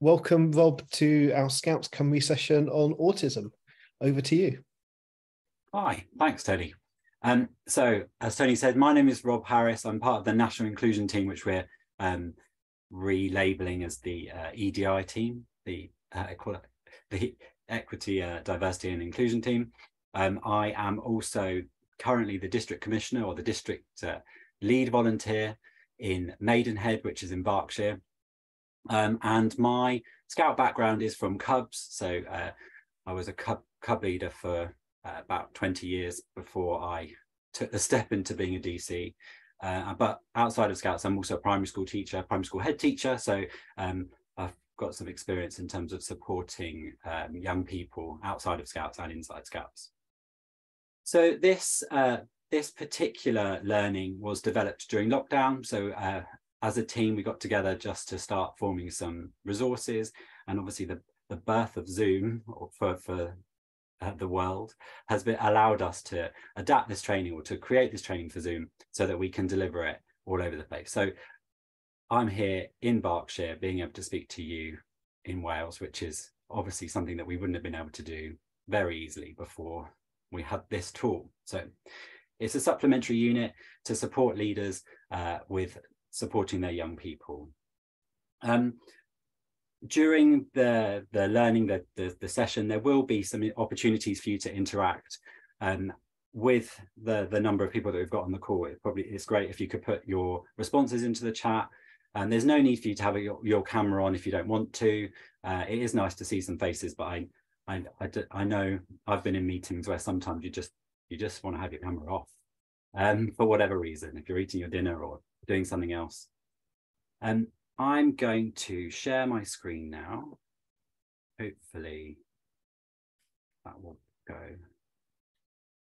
Welcome, Rob, to our ScoutsCymru session on autism. Over to you. Hi, thanks, Tony. So, as Tony said, my name is Rob Harris. I'm part of the National Inclusion Team, which we're relabeling as the EDI team, the Equity, Diversity and Inclusion Team. I am also currently the District Commissioner or the District Lead Volunteer in Maidenhead, which is in Berkshire. And my Scout background is from Cubs. So I was a Cub leader for about 20 years before I took the step into being a DC. But outside of Scouts, I'm also a primary school teacher, primary school head teacher. So I've got some experience in terms of supporting young people outside of Scouts and inside Scouts. So this particular learning was developed during lockdown. So as a team, we got together just to start forming some resources, and obviously the birth of Zoom for the world has allowed us to adapt this training or to create this training for Zoom so that we can deliver it all over the place. So I'm here in Berkshire being able to speak to you in Wales, which is obviously something that we wouldn't have been able to do very easily before we had this tool. So it's a supplementary unit to support leaders with supporting their young people. During the learning, the session, there will be some opportunities for you to interact with the number of people that we've got on the call. It's great if you could put your responses into the chat. And there's no need for you to have your camera on if you don't want to. It is nice to see some faces, but I know I've been in meetings where sometimes you just want to have your camera off for whatever reason, if you're eating your dinner or doing something else. I'm going to share my screen now. Hopefully that will go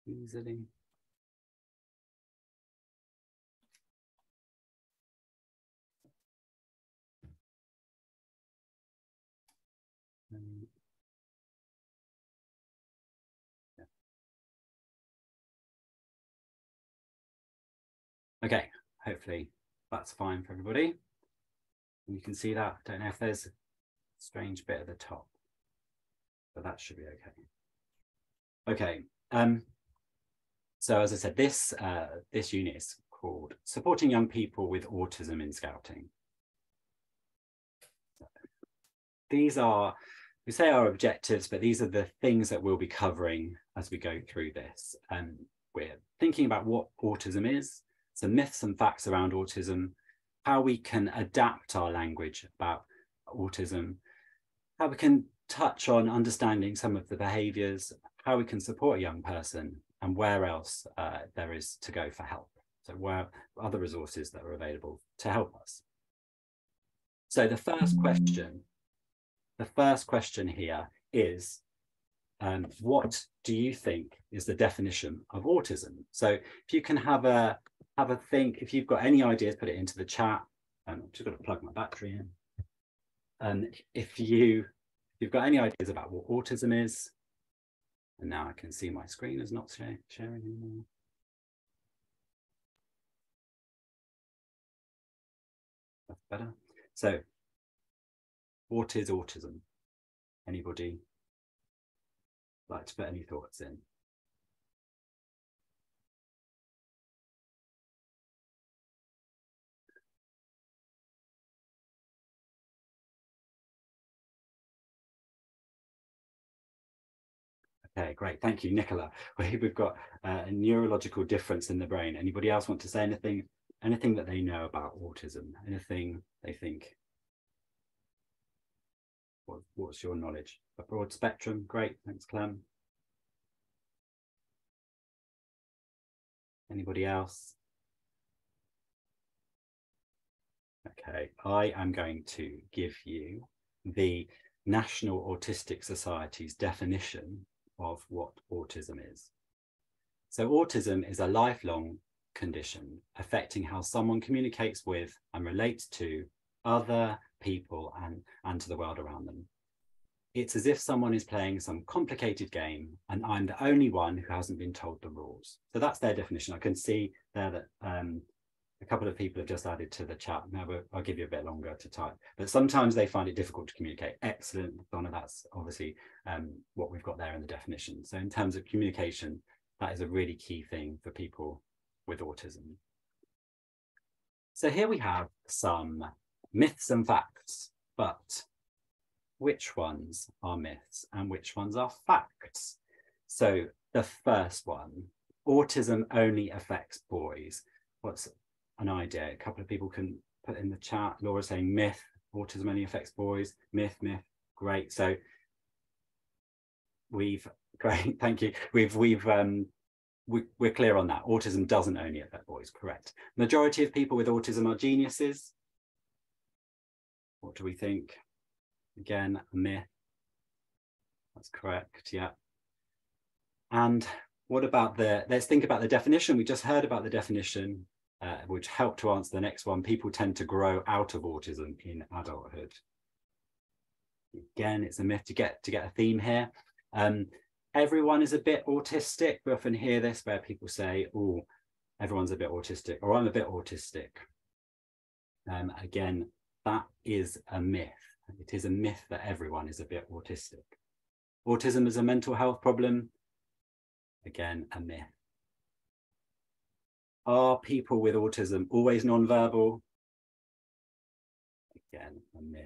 easily. Okay, hopefully that's fine for everybody. You can see that. I don't know if there's a strange bit at the top, but that should be okay. Okay. So as I said, this unit is called Supporting Young People with Autism in Scouting. These are, we say our objectives, but these are the things that we'll be covering as we go through this. We're thinking about what autism is, some myths and facts around autism, how we can adapt our language about autism, how we can touch on understanding some of the behaviours, how we can support a young person, and where else there is to go for help. So where other resources that are available to help us. So the first question here is, what do you think is the definition of autism? So if you can have a think, if you've got any ideas, put it into the chat. I'm just going to plug my battery in. And if you've got any ideas about what autism is, and now I can see my screen is not sharing anymore. That's better. So what is autism? Anybody like to put any thoughts in? Okay, great. Thank you, Nicola. We've got a neurological difference in the brain. Anybody else want to say anything that they know about autism? Anything they think? What's your knowledge? A broad spectrum. Great. Thanks, Clem. Anybody else? Okay, I am going to give you the National Autistic Society's definition of what autism is. So autism is a lifelong condition affecting how someone communicates with and relates to other people and to the world around them. It's as if someone is playing some complicated game and I'm the only one who hasn't been told the rules. So that's their definition. I can see there that A couple of people have just added to the chat. Now I'll give you a bit longer to type, but sometimes they find it difficult to communicate. Excellent, Donna. That's obviously what we've got there in the definition. So in terms of communication, that is a really key thing for people with autism. So here we have some myths and facts, but which ones are myths and which ones are facts? So the first one, autism only affects boys. What's an idea? A couple of people can put in the chat. Laura saying myth, autism only affects boys. Myth, myth, great. So great, thank you. We're clear on that. Autism doesn't only affect boys, correct. Majority of people with autism are geniuses. What do we think? Again, a myth. That's correct, yeah. And what about let's think about the definition. We just heard about the definition, which helped to answer the next one. People tend to grow out of autism in adulthood. Again, it's a myth to get a theme here. Everyone is a bit autistic. We often hear this where people say, oh, everyone's a bit autistic, or I'm a bit autistic. Again, that is a myth. It is a myth that everyone is a bit autistic. Autism is a mental health problem. Again, a myth. Are people with autism always non-verbal? Again, a myth.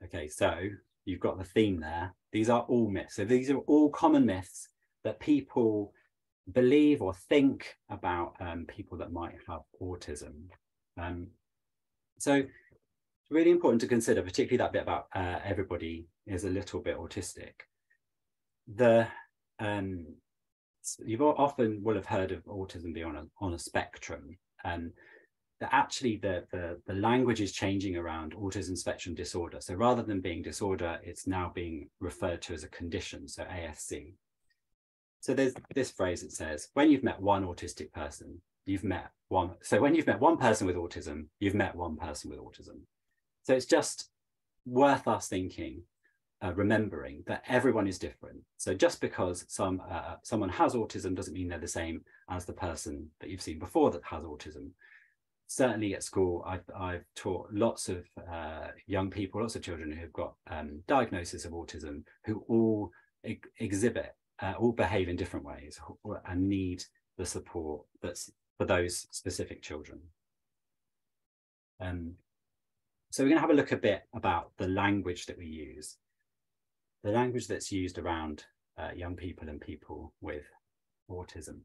Okay, so you've got the theme there. These are all myths. So these are all common myths that people believe or think about people that might have autism. So it's really important to consider, particularly that bit about everybody is a little bit autistic. You often will have heard of autism being on a spectrum. That actually the language is changing around autism spectrum disorder. So rather than being disorder, it's now being referred to as a condition, so ASC. So there's this phrase that says, when you've met one autistic person, you've met one. So when you've met one person with autism, you've met one person with autism. So it's just worth us thinking, remembering that everyone is different. So just because someone has autism doesn't mean they're the same as the person that you've seen before that has autism. Certainly at school, I've taught lots of young people, lots of children who've got diagnosis of autism, who all all behave in different ways and need the support that's for those specific children. So we're going to have a look a bit about the language that we use, the language that's used around young people and people with autism.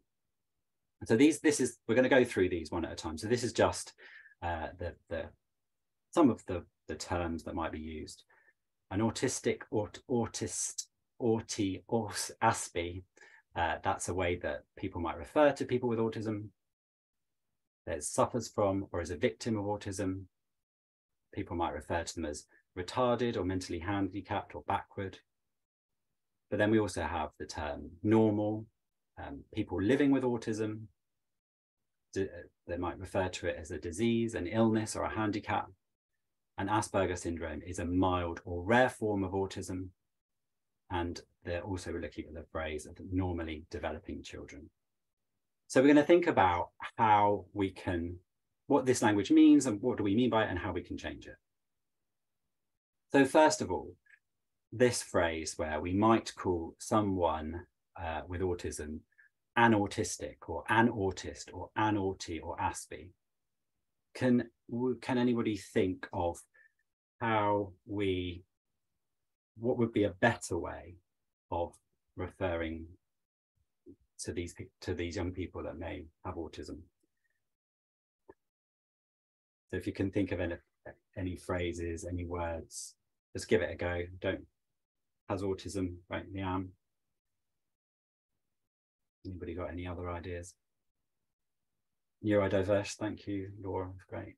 So we're going to go through these one at a time. So this is just some of the terms that might be used. An autistic, ASPI, that's a way that people might refer to people with autism. There's suffers from or is a victim of autism. People might refer to them as retarded or mentally handicapped or backward. But then we also have the term normal, people living with autism. They might refer to it as a disease, an illness, or a handicap. And Asperger's syndrome is a mild or rare form of autism. And they're also looking at the phrase of normally developing children. So we're going to think about what this language means and what do we mean by it and how we can change it. So first of all, this phrase where we might call someone with autism an autistic or an autist or an autie or aspie. Can anybody think of what would be a better way of referring to these young people that may have autism? So if you can think of any phrases, any words, just give it a go. Has autism, right? Liam. Anybody got any other ideas? Neurodiverse, thank you, Laura, great.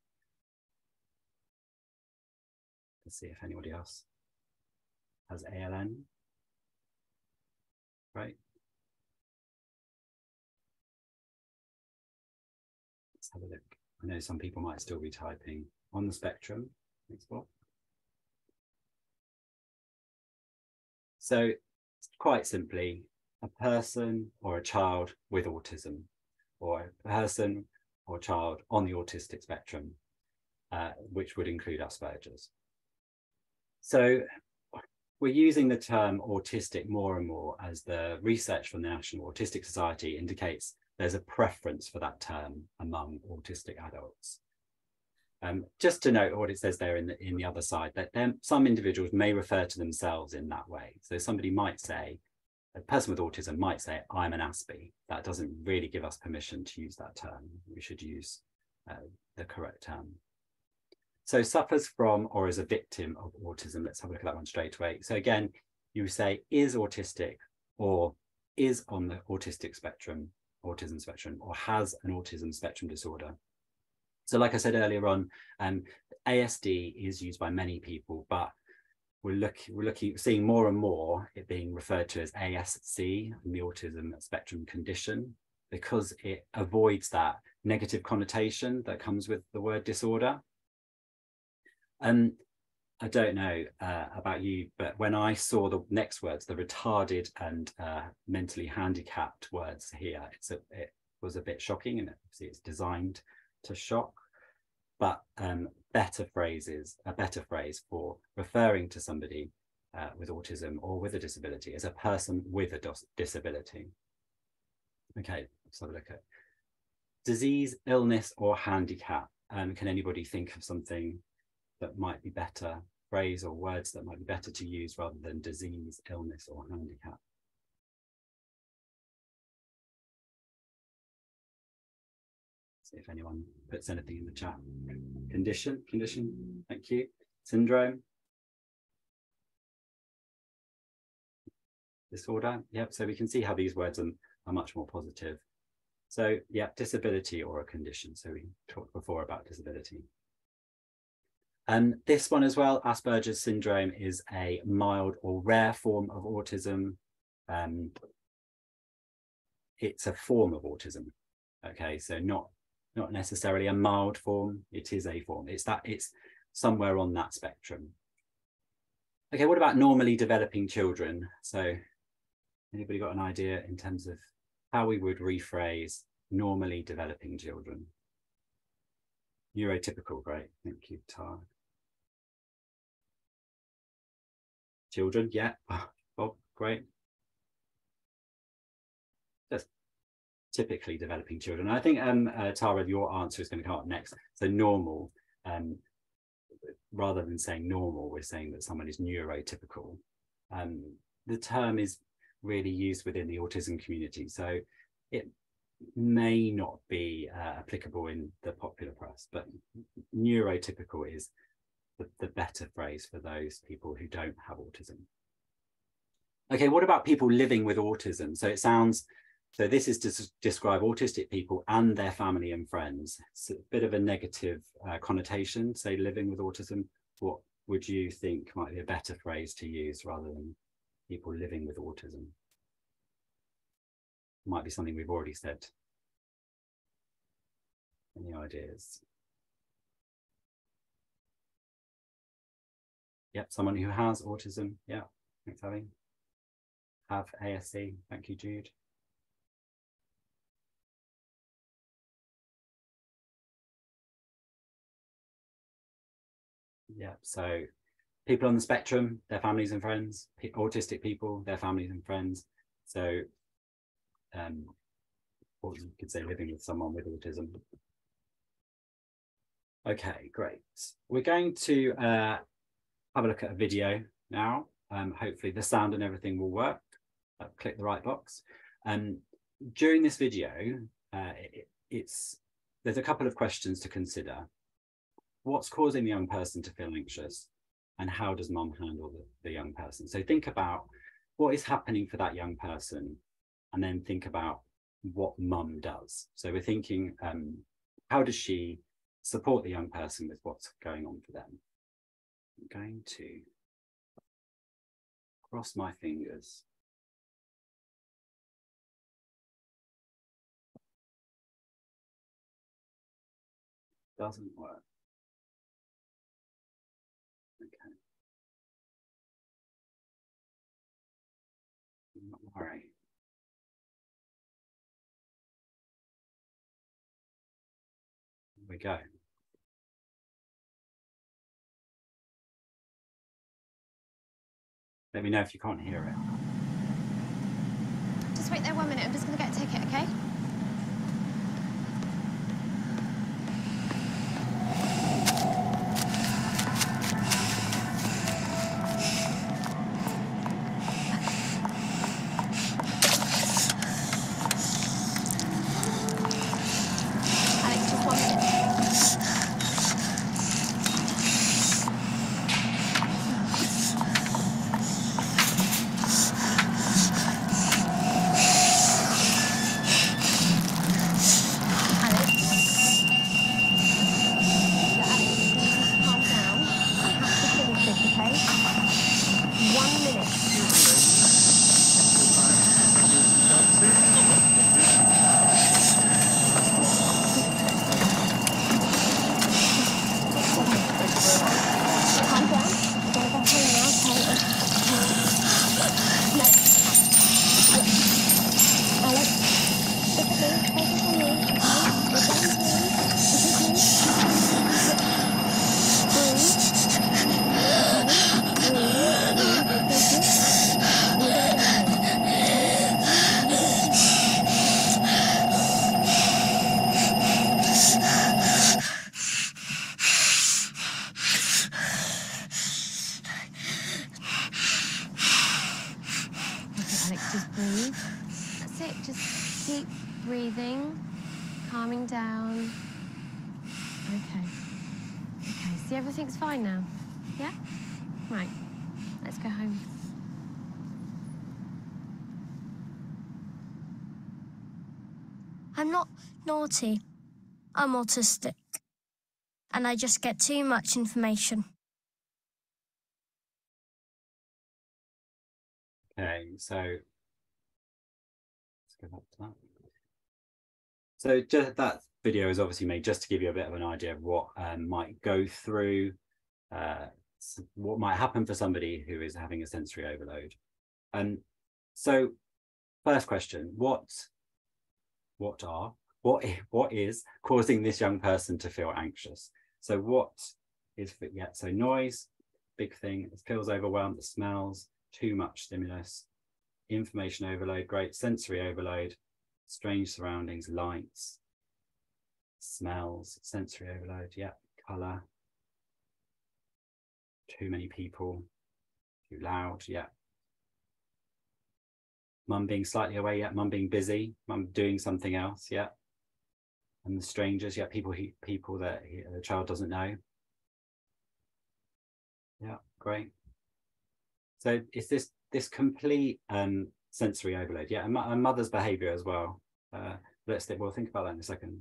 Let's see if anybody else has ALN. Right. Let's have a look. I know some people might still be typing on the spectrum. Next one. So quite simply, a person or a child with autism, or a person or child on the autistic spectrum, which would include Asperger's. So we're using the term autistic more and more as the research from the National Autistic Society indicates there's a preference for that term among autistic adults. Just to note what it says there in the other side, that some individuals may refer to themselves in that way. So somebody might say, a person with autism might say, I'm an Aspie. That doesn't really give us permission to use that term. We should use the correct term. So suffers from or is a victim of autism. Let's have a look at that one straight away. So again, you say is autistic or is on the autistic spectrum, autism spectrum, or has an autism spectrum disorder. So like I said earlier on, ASD is used by many people, but we're seeing more and more it being referred to as ASC, the autism spectrum condition, because it avoids that negative connotation that comes with the word disorder. I don't know about you, but when I saw the next words, the retarded and mentally handicapped words here, it was a bit shocking, and obviously it's designed to shock, but a better phrase for referring to somebody with autism or with a disability as a person with a disability. Okay, let's have a look at disease, illness, or handicap. Can anybody think of something that might be better, phrase or words that might be better to use rather than disease, illness, or handicap? See if anyone puts anything in the chat. Condition, thank you. Syndrome. Disorder, yep, so we can see how these words are much more positive. So yeah, disability or a condition. So we talked before about disability. And this one as well, Asperger's syndrome is a mild or rare form of autism. It's a form of autism. Okay, so not necessarily a mild form, it is a form. It's somewhere on that spectrum. Okay, what about normally developing children? So anybody got an idea in terms of how we would rephrase normally developing children? Neurotypical, great, thank you, Tara. Children, yeah, Bob, great. Just typically developing children. I think, Tara, your answer is going to come up next. So normal, rather than saying normal, we're saying that someone is neurotypical. The term is really used within the autism community, so it may not be applicable in the popular press, but neurotypical is the better phrase for those people who don't have autism. Okay, what about people living with autism? So so this is to describe autistic people and their family and friends. It's a bit of a negative connotation, say living with autism. What would you think might be a better phrase to use rather than people living with autism? Might be something we've already said. Any ideas? Yep, someone who has autism. Yeah, thanks, Abby. Have ASC. Thank you, Jude. Yeah, so people on the spectrum, their families and friends, autistic people, their families and friends. So, or you could say living with someone with autism. Okay, great. We're going to have a look at a video now. Hopefully the sound and everything will work. Click the right box. During this video, there's a couple of questions to consider. What's causing the young person to feel anxious, and how does mum handle the young person? So think about what is happening for that young person, and then think about what mum does. So we're thinking, how does she support the young person with what's going on for them? I'm going to cross my fingers. Doesn't work. Okay. Not worry. we go. Let me know if you can't hear it. Just wait there 1 minute. I'm just going to get a ticket, okay? Alex, just 1 minute. Just breathe. That's it. Just keep breathing, calming down. Okay. Okay, see, everything's fine now. Yeah? Right. Let's go home. I'm not naughty. I'm autistic. And I just get too much information. Okay, so let's go back to that. So just that video is obviously made just to give you a bit of an idea of what might go through, what might happen for somebody who is having a sensory overload. So first question, what is causing this young person to feel anxious? So what is, so noise, big thing, it feels overwhelmed, the smells, too much stimulus, information overload, great, sensory overload, strange surroundings, lights, smells, sensory overload, yeah, colour, too many people, too loud, yeah. Mum being slightly away, yeah, mum being busy, mum doing something else, yeah. And the strangers, yeah, people that the child doesn't know. Yeah, great. So it's this complete sensory overload, yeah, and mother's behaviour as well. We'll think about that in a second.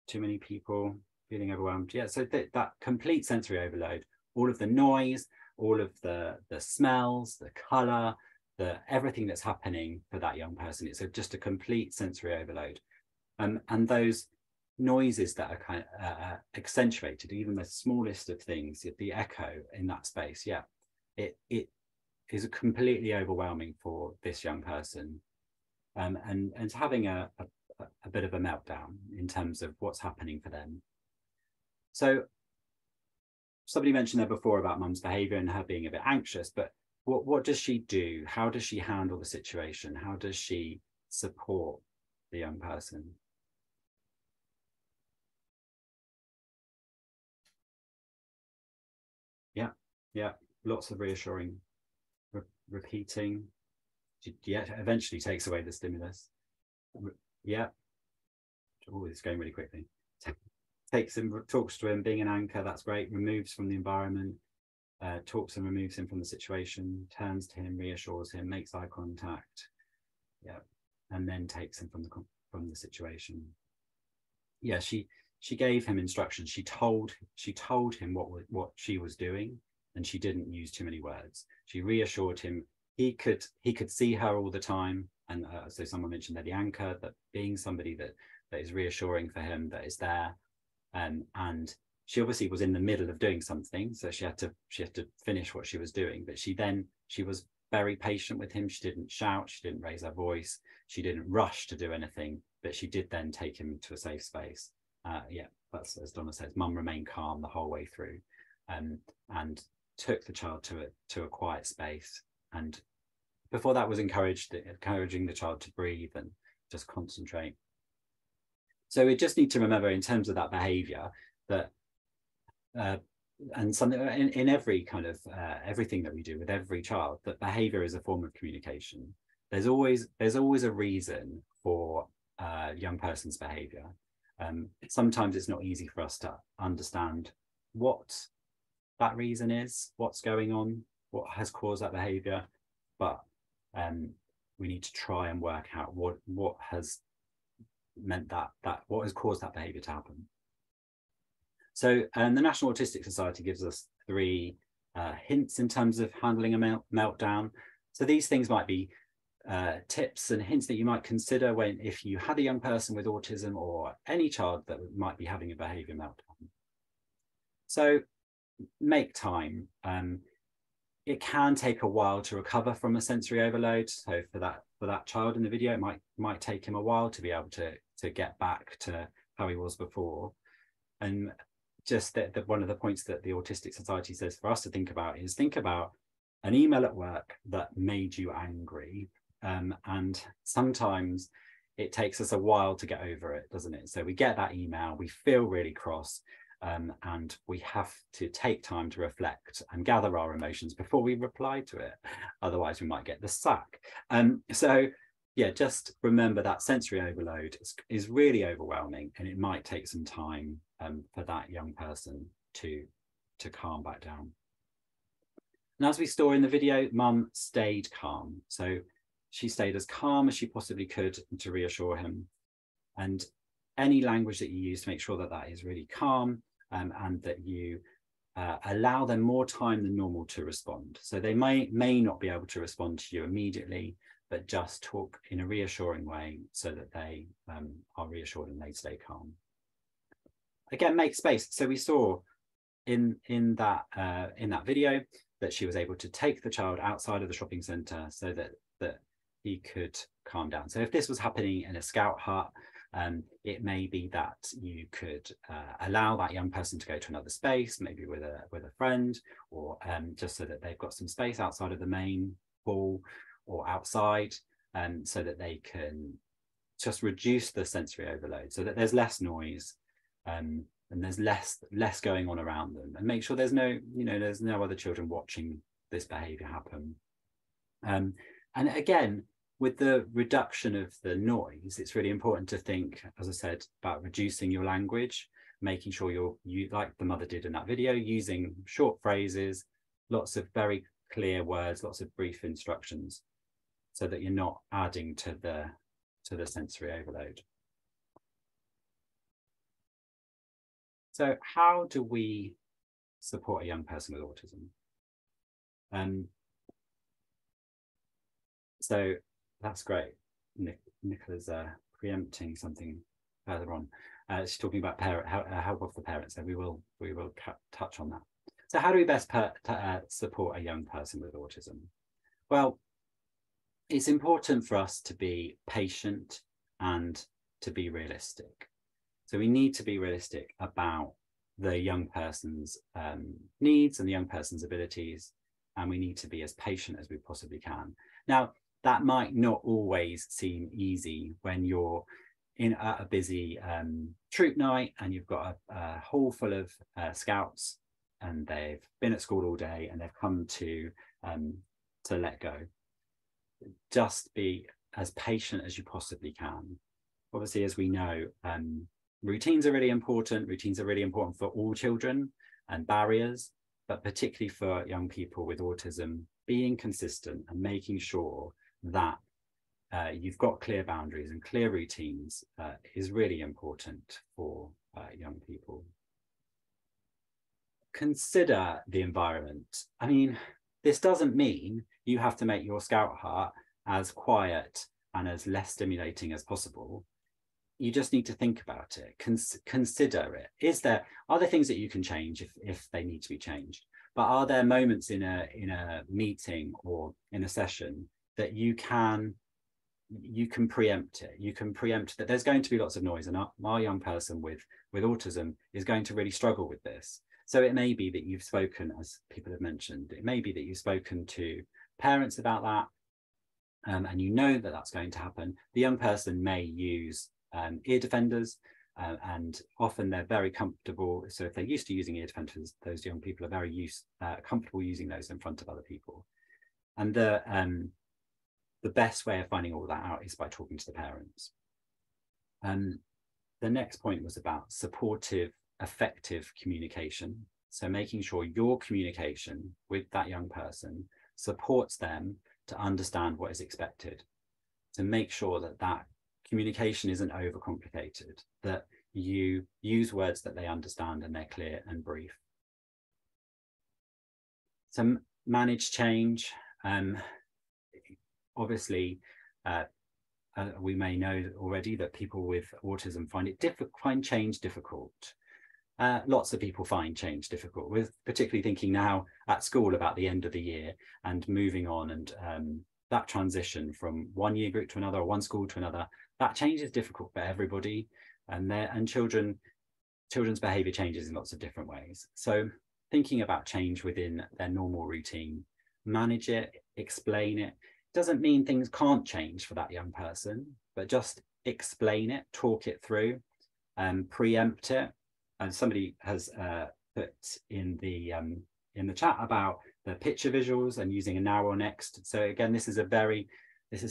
Too many people, feeling overwhelmed, yeah. So that complete sensory overload, all of the noise, all of the smells, the colour, everything that's happening for that young person. It's just a complete sensory overload, and those noises that are kind of accentuated, even the smallest of things, the echo in that space, yeah, it is completely overwhelming for this young person, and having a bit of a meltdown in terms of what's happening for them. So somebody mentioned there before about mum's behaviour and her being a bit anxious, but what does she do? How does she handle the situation? How does she support the young person? Yeah, lots of reassuring, repeating. Yeah, eventually takes away the stimulus. Yeah. Oh, it's going really quickly. Takes him, talks to him, being an anchor, that's great. Removes from the environment, talks and removes him from the situation, turns to him, reassures him, makes eye contact. Yeah, and then takes him from the situation. Yeah, she gave him instructions. She told him what she was doing, and she didn't use too many words. She reassured him. He could see her all the time, and so someone mentioned that the anchor, that being somebody that is reassuring for him, that is there, and she obviously was in the middle of doing something, so she had to finish what she was doing. But she was very patient with him. She didn't shout. She didn't raise her voice. She didn't rush to do anything. but she did then take him to a safe space. Yeah, that's, as Donna says, mum remained calm the whole way through, and took the child to a quiet space. And before that was encouraging the child to breathe and just concentrate. So we just need to remember, in terms of that behavior, that and something in every kind of everything that we do with every child, that behavior is a form of communication. There's always a reason for a young person's behavior. Sometimes it's not easy for us to understand what that reason is, what's going on, what has caused that behavior, but we need to try and work out what has meant that what has caused that behavior to happen. So the National Autistic Society gives us 3 hints in terms of handling a meltdown. So these things might be tips and hints that you might consider if you had a young person with autism, or any child that might be having a behavior meltdown. So make time. It can take a while to recover from a sensory overload. So for that child in the video, it might take him a while to be able to get back to how he was before. And just that one of the points that the Autistic Society says for us to think about is, think about an email at work that made you angry. And sometimes it takes us a while to get over it, doesn't it? So we get that email, we feel really cross, and we have to take time to reflect and gather our emotions before we reply to it. Otherwise we might get the sack. So yeah, just remember that sensory overload is really overwhelming, and it might take some time for that young person to calm back down. And as we saw in the video, mum stayed calm. So she stayed as calm as she possibly could to reassure him. And any language that you use to make sure that that is really calm, and that you allow them more time than normal to respond. So they may not be able to respond to you immediately, but just talk in a reassuring way so that they are reassured and they stay calm. Again, make space. So we saw in that video that she was able to take the child outside of the shopping centre so that he could calm down. So if this was happening in a scout hut, it may be that you could allow that young person to go to another space, maybe with a friend, or just so that they've got some space outside of the main hall or outside, so that they can just reduce the sensory overload, so that there's less noise, and there's less going on around them, and make sure there's no other children watching this behavior happen. And again, with the reduction of the noise, it's really important to think, as I said, about reducing your language, making sure you, like the mother did in that video, using short phrases, lots of very clear words, lots of brief instructions, so that you're not adding to the sensory overload. So how do we support a young person with autism? So that's great. Nicola's preempting something further on. She's talking about help of the parents, so we will touch on that. So how do we best support a young person with autism? Well, it's important for us to be patient and to be realistic. So we need to be realistic about the young person's needs and the young person's abilities, and we need to be as patient as we possibly can. Now, that might not always seem easy when you're in a busy troop night and you've got a hall full of scouts, and they've been at school all day and they've come to let go. Just be as patient as you possibly can. Obviously, as we know, routines are really important. Routines are really important for all children, and barriers, but particularly for young people with autism, being consistent and making sure that you've got clear boundaries and clear routines is really important for young people. Consider the environment. I mean, this doesn't mean you have to make your scout hut as quiet and as less stimulating as possible. You just need to think about it, consider it. Are there things that you can change if they need to be changed? But are there moments in a meeting or in a session that you can you can preempt it. You can preempt that there's going to be lots of noise, and our young person with autism is going to really struggle with this. So it may be that you've spoken, as people have mentioned, it may be that you've spoken to parents about that, and you know that that's going to happen. The young person may use ear defenders, and often they're very comfortable. So if they're used to using ear defenders, those young people are very comfortable using those in front of other people. And the best way of finding all that out is by talking to the parents. The next point was about supportive, effective communication. So making sure your communication with that young person supports them to understand what is expected, to make sure that that communication isn't overcomplicated, that you use words that they understand and they're clear and brief. So manage change. Obviously, we may know already that people with autism find change difficult. Lots of people find change difficult, with particularly thinking now at school about the end of the year and moving on, and that transition from one year group to another, or one school to another. That change is difficult for everybody, and children's behaviour changes in lots of different ways. So thinking about change within their normal routine, manage it, explain it. Doesn't mean things can't change for that young person, but just explain it, talk it through, preempt it. And somebody has put in the chat about the picture visuals and using a now or next. So again, this is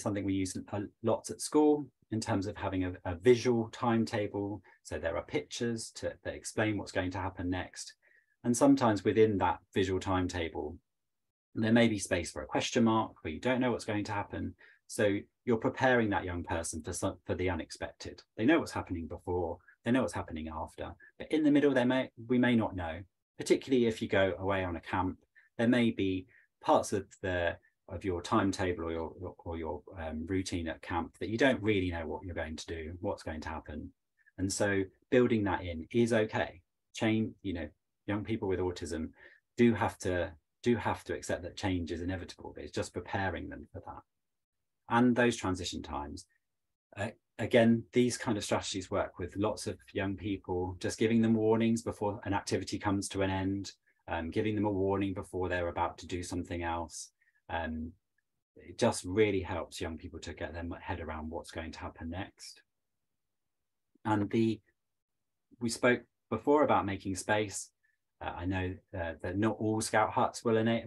something we use lots at school in terms of having a visual timetable. So there are pictures that explain what's going to happen next. And sometimes within that visual timetable, there may be space for a question mark where you don't know what's going to happen. So you're preparing that young person for the unexpected. They know what's happening before, they know what's happening after, but in the middle, we may not know. Particularly if you go away on a camp, there may be parts of your timetable or your routine at camp that you don't really know what you're going to do, what's going to happen. And so building that in is okay. Young people with autism do have to accept that change is inevitable, but it's just preparing them for that. And those transition times, again, these kind of strategies work with lots of young people, just giving them warnings before an activity comes to an end, giving them a warning before they're about to do something else. It just really helps young people to get their head around what's going to happen next. And we spoke before about making space. I know that not all Scout huts there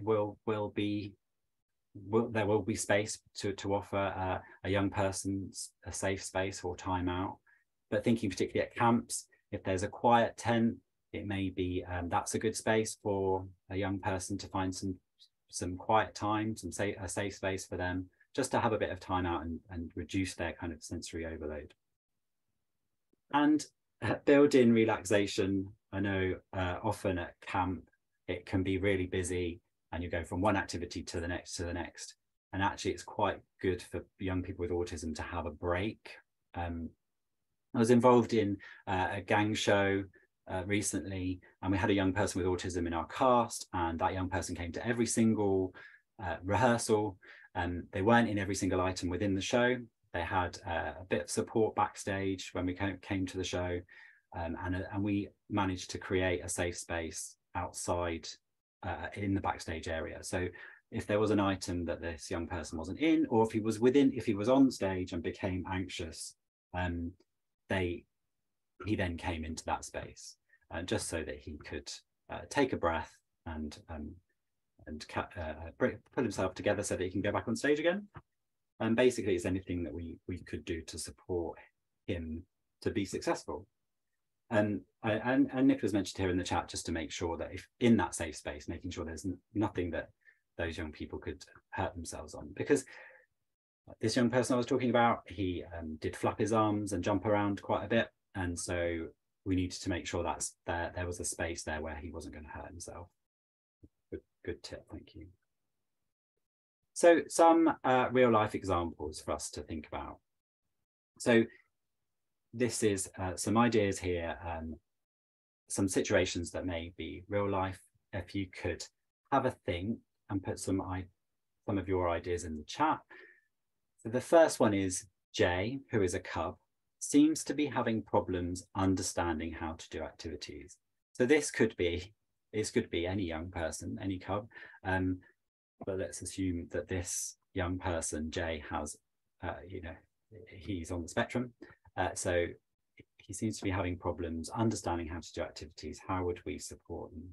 will be space to offer a young person a safe space or time out. But thinking particularly at camps, if there's a quiet tent, it may be that's a good space for a young person to find some quiet time, a safe space for them, just to have a bit of time out and reduce their kind of sensory overload. And build in relaxation. I know often at camp it can be really busy and you go from one activity to the next, and actually it's quite good for young people with autism to have a break. I was involved in a gang show recently, and we had a young person with autism in our cast, and that young person came to every single rehearsal, and they weren't in every single item within the show. They had a bit of support backstage when we came to the show, and we managed to create a safe space outside in the backstage area. So if there was an item that this young person wasn't in, or if he was on stage and became anxious, he then came into that space, just so that he could take a breath and pull himself together so that he can go back on stage again. And basically it's anything that we could do to support him to be successful. And Nicola's mentioned here in the chat, just to make sure that if in that safe space, making sure there's nothing that those young people could hurt themselves on. Because this young person I was talking about, he did flap his arms and jump around quite a bit. And so we needed to make sure that there was a space there where he wasn't going to hurt himself. Good tip, thank you. So some real life examples for us to think about. So this is some ideas here, some situations that may be real life. If you could have a think and put some of your ideas in the chat. So the first one is Jay, who is a cub, seems to be having problems understanding how to do activities. So this could be any young person, any cub, but let's assume that this young person, Jay, has, he's on the spectrum. So he seems to be having problems understanding how to do activities. How would we support them?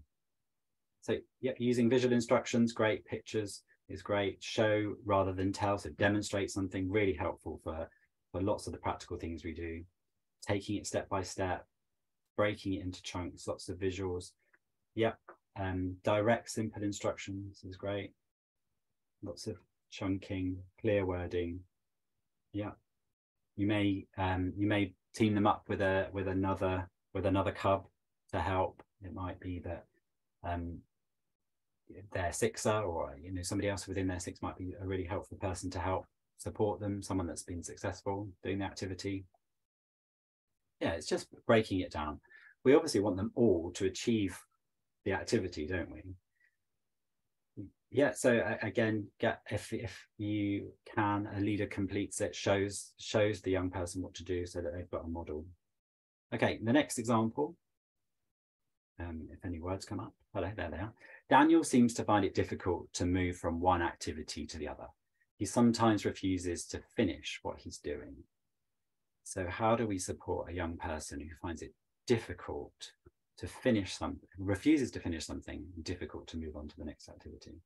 So yeah, using visual instructions, great. Pictures is great. Show rather than tell, so demonstrate something, really helpful for lots of the practical things we do. Taking it step by step, breaking it into chunks, lots of visuals. Yep. Direct, simple instructions is great. Lots of chunking, clear wording. Yeah. You may team them up with another cub to help. It might be that their sixer, or somebody else within their six might be a really helpful person to help support them, someone that's been successful doing the activity. Yeah, it's just breaking it down. We obviously want them all to achieve the activity, don't we? Yeah, so again, if you can, a leader completes it, shows the young person what to do so that they've got a model. Okay, the next example, if any words come up. Hello, there they are. Daniel seems to find it difficult to move from one activity to the other. He sometimes refuses to finish what he's doing. So how do we support a young person who finds it difficult to finish something, refuses to finish something, difficult to move on to the next activity?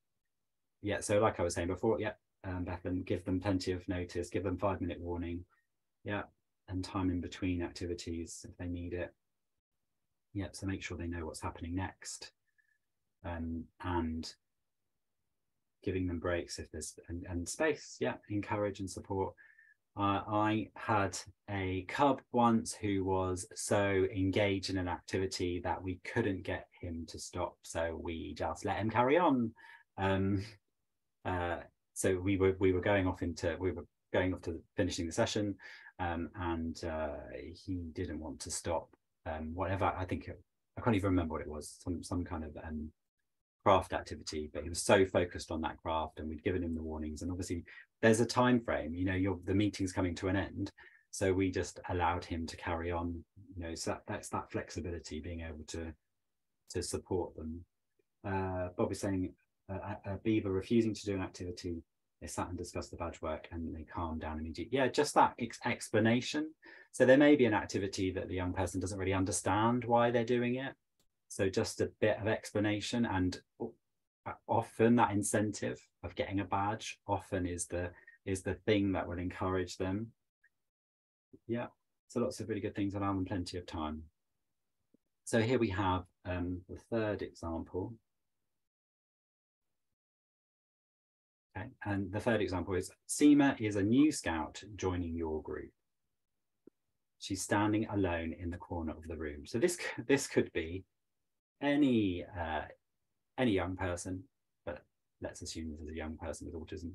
Yeah, so like I was saying before, yeah, Bethan, give them plenty of notice, give them 5-minute warning, yeah, and time in between activities if they need it. Yeah, so make sure they know what's happening next, and giving them breaks if there's and space. Yeah, encourage and support. I had a cub once who was so engaged in an activity that we couldn't get him to stop, so we just let him carry on. So we were going off to finishing the session, and he didn't want to stop. Whatever, I can't even remember what it was, some kind of craft activity, but he was so focused on that craft, and we'd given him the warnings, and obviously there's a time frame, the meeting's coming to an end, so we just allowed him to carry on, so that's that flexibility, being able to support them. Bob is saying a beaver refusing to do an activity, they sat and discussed the badge work and they calmed down immediately. Yeah, just that explanation. So there may be an activity that the young person doesn't really understand why they're doing it. So just a bit of explanation, and often that incentive of getting a badge often is the thing that will encourage them. Yeah, so lots of really good things, allow them plenty of time. So here we have the third example. Okay, and the third example is Seema is a new scout joining your group. She's standing alone in the corner of the room. So this could be any young person, but let's assume this is a young person with autism.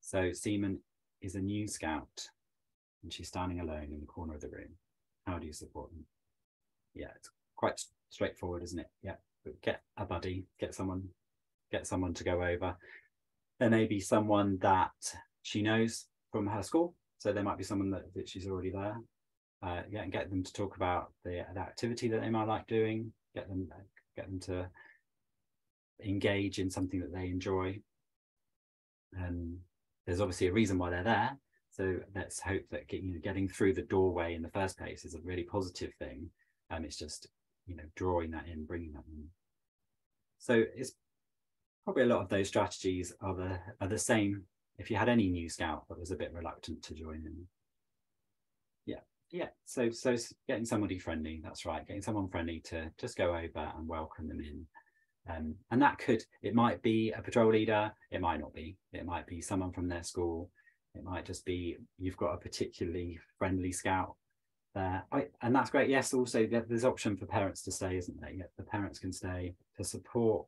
So Seema is a new scout and she's standing alone in the corner of the room. How do you support them? Yeah, it's quite straightforward, isn't it? Yeah, but get a buddy, get someone to go over. There may be someone that she knows from her school, so there might be someone that she's already there. Yeah, and get them to talk about the activity that they might like doing. Get them to engage in something that they enjoy. There's obviously a reason why they're there, so let's hope that getting through the doorway in the first place is a really positive thing. It's just drawing that in, bringing that in. So it's probably a lot of those strategies are the same if you had any new scout that was a bit reluctant to join in. Yeah, so getting somebody friendly, that's right, getting someone friendly to just go over and welcome them in. And it might be a patrol leader, it might not be, it might be someone from their school, it might just be you've got a particularly friendly scout there, and that's great. Yes, also there's option for parents to stay, isn't there? Yeah, the parents can stay to support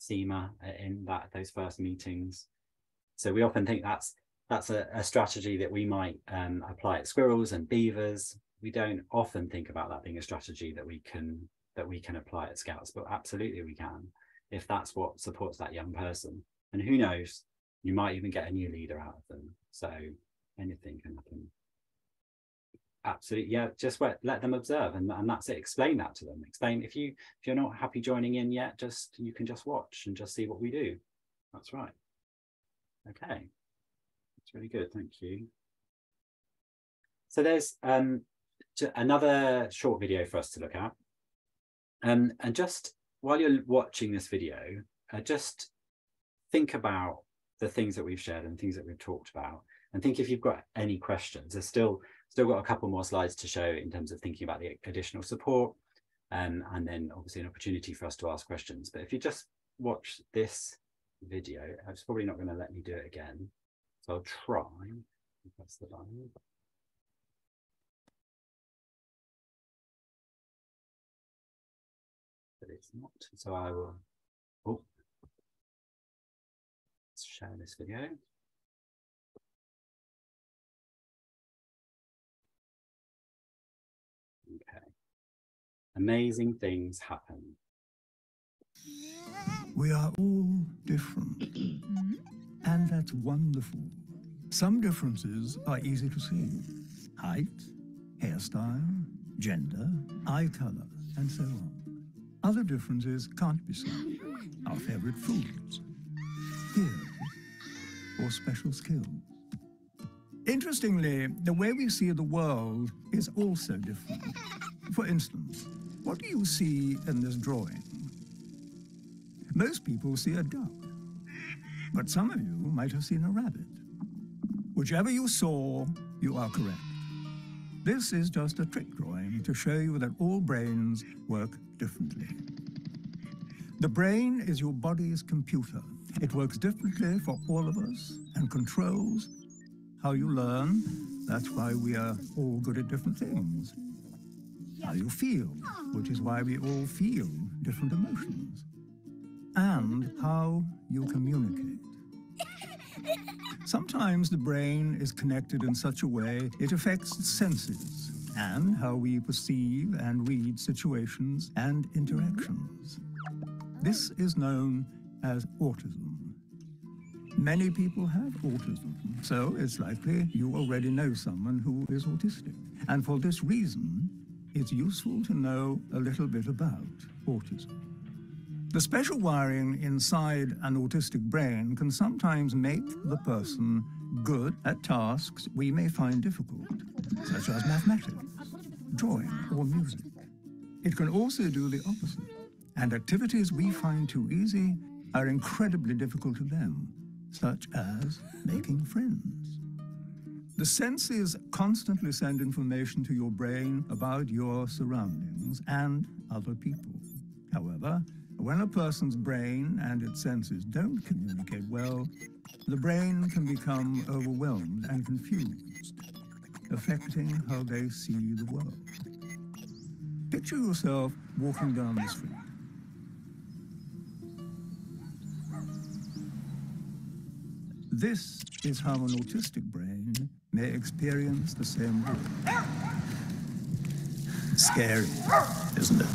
Seema in those first meetings. So we often think that's a strategy that we might apply at squirrels and beavers. We don't often think about that being a strategy that we can apply at Scouts, but absolutely we can, if that's what supports that young person. And who knows, You might even get a new leader out of them. So anything can happen. Absolutely, yeah. Just let them observe, and that's it. Explain that to them. Explain if you're not happy joining in yet. You can just watch and just see what we do. That's right. Okay, that's really good. Thank you. So there's another short video for us to look at, and just while you're watching this video, just think about the things that we've shared and things that we've talked about, and think if you've got any questions. There's still got a couple more slides to show in terms of thinking about the additional support, and then obviously an opportunity for us to ask questions. But if you just watch this video, it's probably not going to let me do it again, so I'll try. Press the button. But it's not, so I will. Oh, let's share this video. Okay. Amazing things happen. We are all different, and that's wonderful. Some differences are easy to see. Height, hairstyle, gender, eye color, and so on. Other differences can't be seen. Our favorite foods, fears, or special skills. Interestingly, the way we see the world is also different. For instance, what do you see in this drawing? Most people see a duck, but some of you might have seen a rabbit. Whichever you saw, you are correct. This is just a trick drawing to show you that all brains work differently. The brain is your body's computer. It works differently for all of us and controls how you learn. That's why we are all good at different things. How you feel, which is why we all feel different emotions. And how you communicate. Sometimes the brain is connected in such a way it affects the senses and how we perceive and read situations and interactions. This is known as autism. Many people have autism, so it's likely you already know someone who is autistic. And for this reason, it's useful to know a little bit about autism. The special wiring inside an autistic brain can sometimes make the person good at tasks we may find difficult, such as mathematics, drawing, or music. It can also do the opposite, and activities we find too easy are incredibly difficult to them, such as making friends. The senses constantly send information to your brain about your surroundings and other people. However, when a person's brain and its senses don't communicate well, the brain can become overwhelmed and confused, affecting how they see the world. Picture yourself walking down the street. This is how an autistic brain may experience the same world. Scary, isn't it?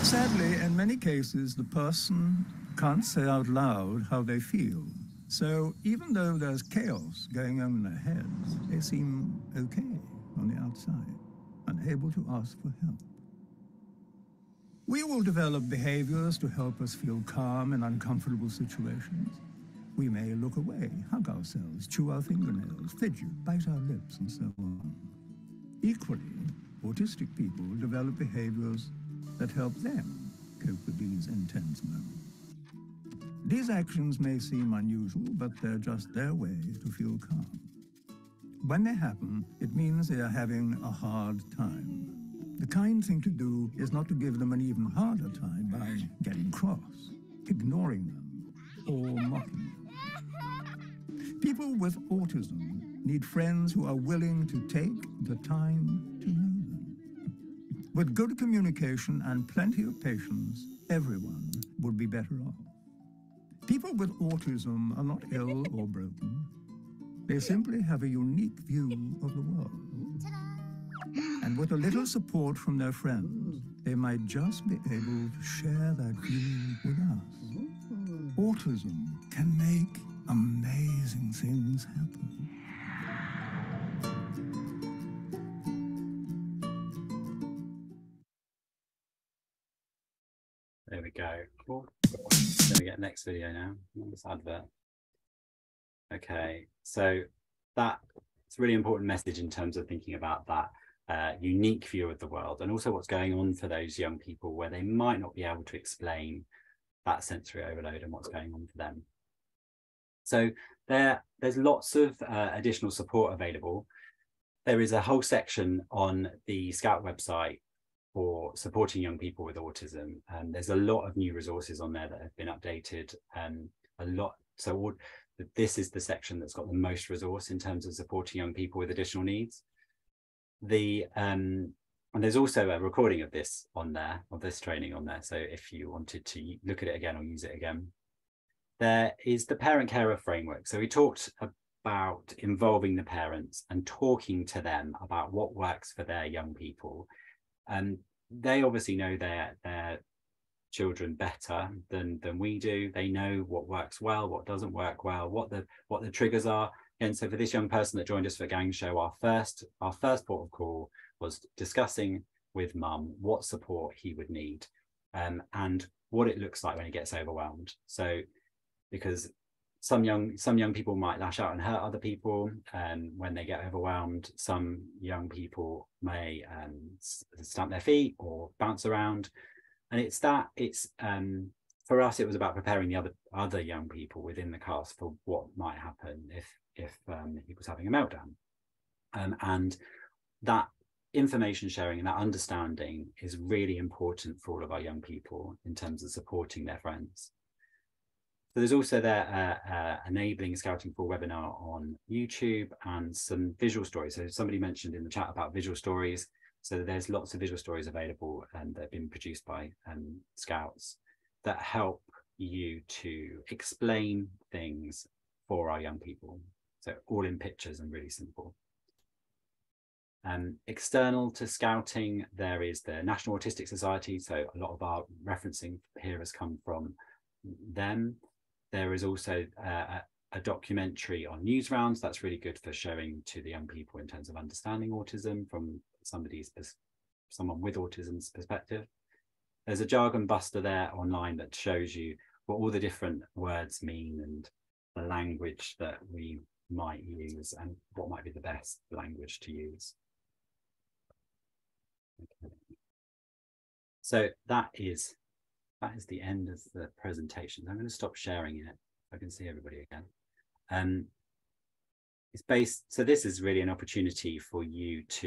Sadly, in many cases, the person can't say out loud how they feel. So even though there's chaos going on in their heads, they seem okay on the outside, unable to ask for help. We will develop behaviors to help us feel calm in uncomfortable situations. We may look away, hug ourselves, chew our fingernails, fidget, bite our lips, and so on. Equally, autistic people develop behaviors that help them cope with these intense moments. These actions may seem unusual, but they're just their way to feel calm. When they happen, it means they are having a hard time. The kind thing to do is not to give them an even harder time by getting cross, ignoring them, or mocking them. People with autism need friends who are willing to take the time to know them. With good communication and plenty of patience, everyone would be better off. People with autism are not ill or broken. They simply have a unique view of the world. And with a little support from their friends, they might just be able to share that view with us. autism can make amazing things happen. There we go. Cool. Let me get next video now. This advert. Okay, so that's a really important message in terms of thinking about that unique view of the world, and also what's going on for those young people where they might not be able to explain that sensory overload and what's going on for them. So there's lots of additional support available. There is a whole section on the Scout website for supporting young people with autism. There's a lot of new resources on there that have been updated, a lot. So this is the section that's got the most resource in terms of supporting young people with additional needs. And there's also a recording of this on there, of this training on there. So if you wanted to look at it again or use it again. There is the parent carer framework. So we talked about involving the parents and talking to them about what works for their young people. They obviously know their children better than we do. They know what works well, what doesn't work well, what the triggers are. And so for this young person that joined us for Gang Show, our first port of call was discussing with mum what support he would need, and what it looks like when he gets overwhelmed. So because some young people might lash out and hurt other people when they get overwhelmed. Some young people may stamp their feet or bounce around. And for us, it was about preparing the other young people within the cast for what might happen if he was having a meltdown. And that information sharing and that understanding is really important for all of our young people in terms of supporting their friends. So there's also their enabling scouting for webinar on YouTube and some visual stories. So somebody mentioned in the chat about visual stories. So there's lots of visual stories available and that have been produced by Scouts that help you to explain things for our young people. So all in pictures and really simple. External to Scouting, there is the National Autistic Society. So a lot of our referencing here has come from them. There is also a documentary on news rounds that's really good for showing to the young people in terms of understanding autism from someone with autism's perspective. There's a jargon buster there online that shows you what all the different words mean and the language that we might use and what might be the best language to use. Okay. So that is the end of the presentation. I'm going to stop sharing it. I can see everybody again. It's based, so this is really an opportunity for you to